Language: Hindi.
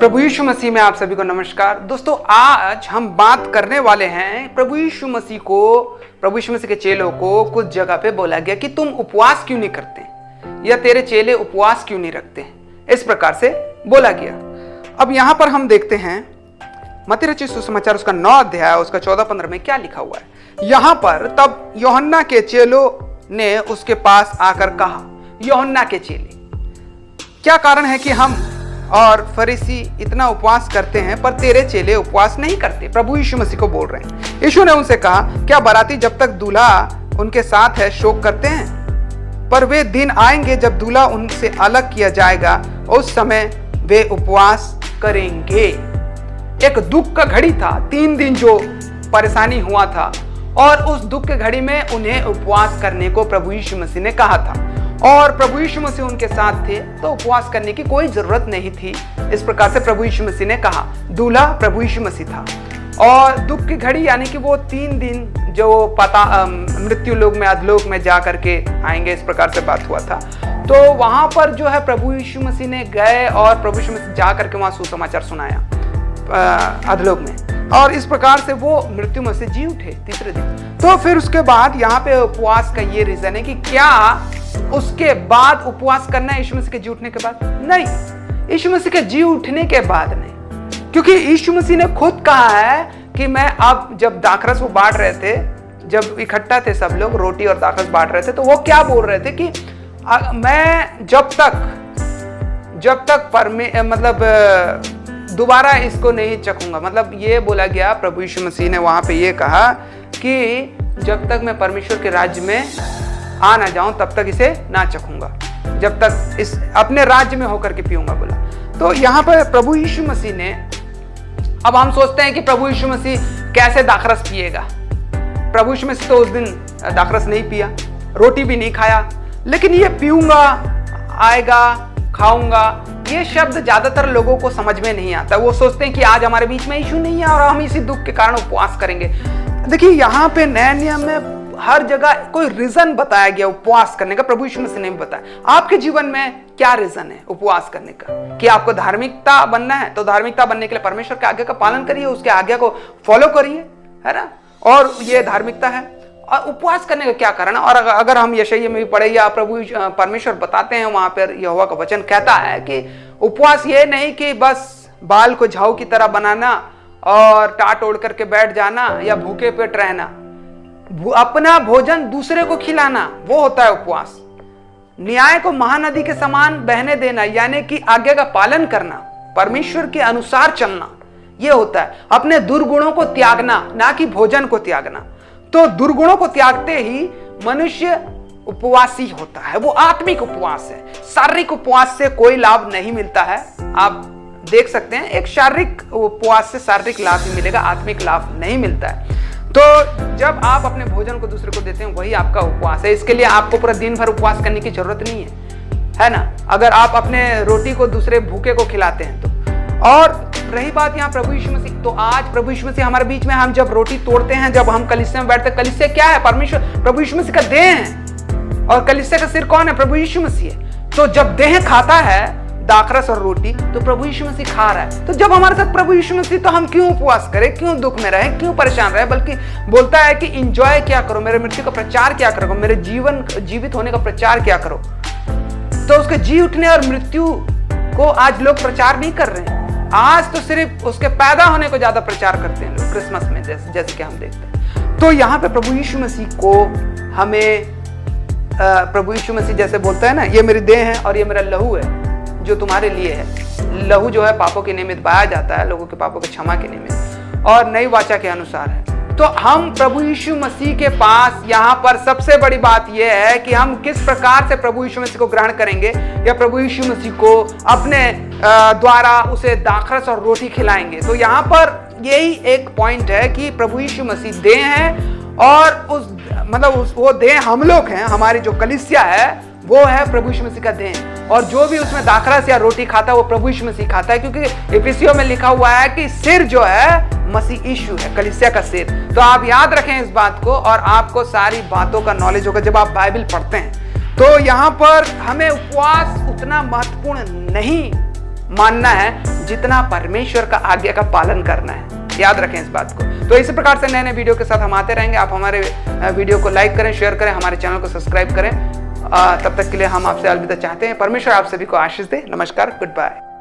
प्रभु यीशु मसीह में आप सभी को नमस्कार। दोस्तों, आज हम बात करने वाले हैं प्रभु यीशु मसीह के चेलों को कुछ जगह पे बोला गया कि तुम उपवास क्यों नहीं करते या तेरे चेले उपवास क्यों नहीं रखते, इस प्रकार से बोला गया। अब यहाँ पर हम देखते हैं मत्ती रचित सुसमाचार उसका 9 अध्याय उसका 14-15 में क्या लिखा हुआ है। यहाँ पर तब यूहन्ना के चेलों ने उसके पास आकर कहा, यूहन्ना के चेले, क्या कारण है कि हम और फरीसी इतना उपवास करते हैं पर तेरे चेले उपवास नहीं करते? प्रभु यीशु मसीह को बोल रहे हैं। यीशु ने उनसे कहा, क्या बाराती जब तक दूल्हा उनके साथ है शोक करते हैं? पर वे दिन आएंगे जब दूल्हा उनसे अलग किया जाएगा, उस समय वे उपवास करेंगे। एक दुख का घड़ी था, 3 दिन जो परेशानी हुआ था, और उस दुख के घड़ी में उन्हें उपवास करने को प्रभु यीशु मसीह ने कहा था, और प्रभु यीशु मसीह उनके साथ थे तो उपवास करने की कोई जरूरत नहीं थी। इस प्रकार से प्रभु यीशु मसीह ने कहा। दूल्हा प्रभु यीशु मसीह था, और दुख की घड़ी यानी कि वो 3 दिन जो मृत्यु लोक में अधलोक में जा करके आएंगे, इस प्रकार से बात हुआ था। तो वहां पर जो है प्रभु यीशु मसीह ने गए और प्रभु यीशु मसीह जा करके वहां सुसमाचार सुनाया अधलोक में, और इस प्रकार से वो मृत्यु में से जी उठे 3रे दिन। तो फिर उसके बाद यहाँ पे उपवास का ये रीजन है कि क्या उसके बाद उपवास करना है यीशु मसीह के जी उठने के बाद? नहीं, यीशु मसीह के जी उठने के बाद नहीं, क्योंकि यीशु मसीह ने खुद कहा है कि मैं अब जब दाखरस वो बांट रहे थे, जब इकट्ठा थे सब लोग रोटी और दाखरस बांट रहे थे, तो वो क्या बोल रहे थे कि मैं जब तक दोबारा इसको नहीं चखूंगा। मतलब ये बोला गया, प्रभु यीशु मसीह ने वहां पे ये कहा कि जब तक मैं परमेश्वर के राज्य में आ ना जाऊं तब तक इसे ना चखूंगा, जब तक इस अपने राज्य में होकर के पीऊंगा बोला। तो यहाँ पर प्रभु यीशु मसीह ने, अब हम सोचते हैं कि प्रभु यीशु मसीह कैसे दाखरस पिएगा। प्रभु यीशु मसीह तो उस दिन दाखरस नहीं पिया, रोटी भी नहीं खाया, लेकिन ये पीऊंगा, आएगा, खाऊंगा, ये शब्द ज्यादातर लोगों को समझ में नहीं आता। वो सोचते हैं कि आज हमारे बीच में यीशु नहीं है और हम इसी दुख के कारण उपवास करेंगे। देखिए, यहाँ पे नए नियम में हर जगह कोई रीजन बताया गया उपवास करने का, प्रभु यीशु मसीह ने बताया। आपके जीवन में क्या रीजन है उपवास करने का? कि आपको धार्मिकता बनना है, तो धार्मिकता बनने के लिए परमेश्वर के आज्ञा का पालन करिए, उसके आज्ञा को फॉलो करिए, है ना, और ये धार्मिकता है। और उपवास करने का क्या कारण है? और अगर हम यशायाह में भी पढ़े या परमेश्वर बताते हैं, वहां पर यहोवा का वचन कहता है कि उपवास ये नहीं कि बस बाल को झाऊ की तरह बनाना और टाट ओढ़ करके बैठ जाना या भूखे पेट रहना, अपना भोजन दूसरे को खिलाना, वो होता है उपवास। न्याय को महानदी के समान बहने देना, यानी कि आज्ञा का पालन करना, परमेश्वर के अनुसार चलना, ये होता है। अपने दुर्गुणों को त्यागना, ना कि भोजन को त्यागना। तो दुर्गुणों को त्यागते ही मनुष्य उपवासी होता है, वो आत्मिक उपवास है। शारीरिक उपवास से कोई लाभ नहीं मिलता है। आप देख सकते हैं, एक शारीरिक उपवास से शारीरिक लाभ ही मिलेगा, आत्मिक लाभ नहीं मिलता है। तो जब आप अपने भोजन को दूसरे को देते हैं, वही आपका उपवास है। इसके लिए आपको पूरा दिन भर उपवास करने की जरूरत नहीं है ना, अगर आप अपने रोटी को दूसरे भूखे को खिलाते हैं तो। और रही बात यहाँ प्रभु यीशु मसीह, तो आज प्रभु यीशु मसीह हमारे बीच में, हम जब रोटी तोड़ते हैं, जब हम कलीसिया में बैठते हैं, कलीसिया क्या है? परमेश्वर, प्रभु यीशु मसीह का देह है, और कलीसिया का सिर कौन है? प्रभु यीशु मसीह है। तो जब देह खाता है दाखरस और रोटी, तो प्रभु यीशु मसीह खा रहा है। तो जब हमारे साथ प्रभु यीशु मसीह, तो हम क्यों उपवास करें, क्यों दुख में रहे, क्यों परेशान रहे? बल्कि बोलता है कि एंजॉय क्या करो, मेरे मृत्यु का प्रचार क्या करो, मेरे जीवित होने का प्रचार क्या करो। तो उसके जी उठने और मृत्यु को आज लोग प्रचार नहीं कर रहे हैं। आज तो सिर्फ उसके पैदा होने को ज्यादा प्रचार करते हैं लोग, क्रिसमस में जैसे कि हम देखते हैं। तो यहाँ पे प्रभु यीशु मसीह को हमें, प्रभु यीशु मसीह जैसे बोलता है ना, ये मेरी देह है और ये मेरा लहू है जो तुम्हारे लिए है। लहू जो है पापों के निमित्त बहाया जाता है, लोगों के पापों के क्षमा के निमित्त, और नई वाचा के अनुसार है। तो हम प्रभु यीशु मसीह के पास, यहाँ पर सबसे बड़ी बात यह है कि हम किस प्रकार से प्रभु यीशु मसीह को ग्रहण करेंगे, या प्रभु यीशु मसीह को अपने द्वारा उसे दाखरस और रोटी खिलाएंगे। तो यहाँ पर यही एक पॉइंट है कि प्रभु यीशु मसीह देह है, और वो देह हम लोग हैं, हमारी जो कलीसिया है वो है प्रभु यीशु मसीह का देह, और जो भी उसमें दाखरस या रोटी खाता है वो प्रभु यीशु मसीह खाता है, क्योंकि इफिसियों में लिखा हुआ है कि सिर जो है मसीह यीशु है, कलीसिया का सिर। तो आप याद रखें इस बात को, और आपको सारी बातों का नॉलेज होगा जब आप बाइबल पढ़ते हैं। तो यहाँ पर हमें उपवास उतना महत्वपूर्ण नहीं मानना है जितना परमेश्वर का आज्ञा का पालन करना है। याद रखें इस बात को। तो इसी प्रकार से नए नए वीडियो के साथ हम आते रहेंगे। आप हमारे वीडियो को लाइक करें, शेयर करें, हमारे चैनल को सब्सक्राइब करें। तब तक के लिए हम आपसे अलविदा चाहते हैं। परमेश्वर आप सभी को आशीष दे। नमस्कार, गुड बाय।